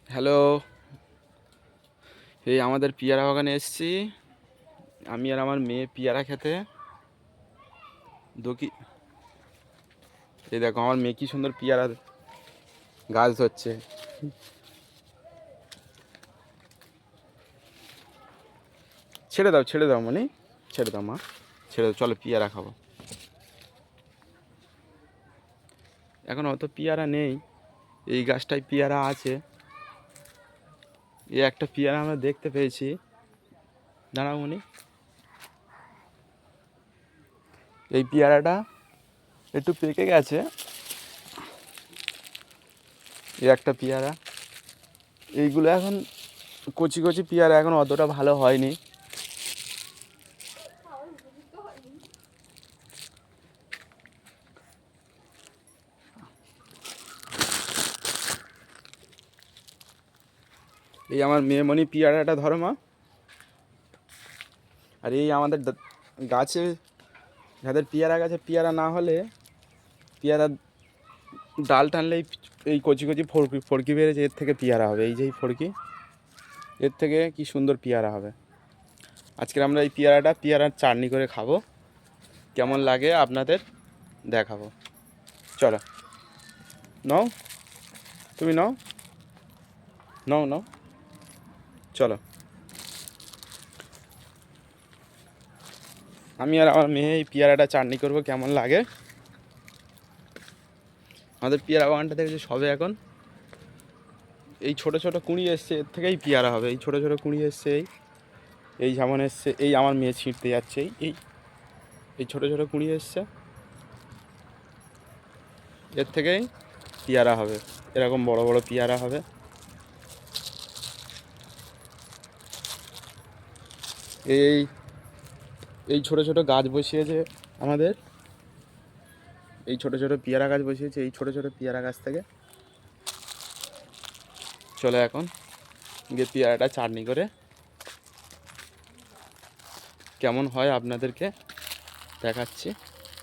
Hello, এই আমাদের পিয়ারা বাগানে এসেছি। আমি আর আমার মেয়ে পিয়ারা খেতে। দকি এই দেখো আমার মেয়ে কি সুন্দর পিয়ারা গাছ ধরছে। ছেড়ে দাও মানে ছেড়ে দাও মা, ছেড়ে দাও, চলো পিয়ারা খাবো। এখন অত পিয়ারা নেই, এই গাছটায় পিয়ারা আছে। এই একটা পিয়ারা আমরা দেখতে পেয়েছি। দাঁড়াও মনি, এই পিয়ারাটা একটু পেকে গেছে। এই একটা পিয়ারা, এইগুলো এখন কচি কচি পিয়ারা, এখন অতটা ভালো হয়নি। এই আমার মেয়েমণি পিয়ারাটা ধরো মা। আর এই আমাদের গাছে, যাদের পিয়ারা গাছে পিয়ারা না হলে, পিয়ারা ডাল টানলে এই কচি কচি ফড়কি বেড়েছে, এর থেকে পিয়ারা হবে। এই যে ফড়কি, এর থেকে কি সুন্দর পিয়ারা হবে। আজকে আমরা এই পিয়ারার চাটনি করে খাবো। কেমন লাগে আপনাদের দেখাবো। চলো, নাও, তুমি নাও, নাও নাও, চলো। আমি আর আমার মেয়ে এই পিয়ারাটা চাটনি করবো, কেমন লাগে। আমাদের পিয়ারা বাগানটা দেখেছি সবে এখন এই ছোট ছোট কুঁড়ি এসছে, এর থেকেই পিয়ারা হবে। এই ছোট ছোট কুঁড়ি এসছে, এই যেমন এসছে, এই আমার মেয়ে ছিঁড়তে যাচ্ছে, এই এই ছোট ছোট কুঁড়ি এসছে, এর থেকেই পিয়ারা হবে। এরকম বড় বড় পিয়ারা হবে। এই এই ছোট ছোট গাছ বসিয়েছে আমাদের, এই ছোট ছোট পিয়ারা গাছ বসিয়েছে। এই ছোট ছোট পিয়ারা গাছ থেকে চলে এখন গিয়ে পিয়ারাটা চাটনি করে কেমন হয় আপনাদেরকে দেখাচ্ছি।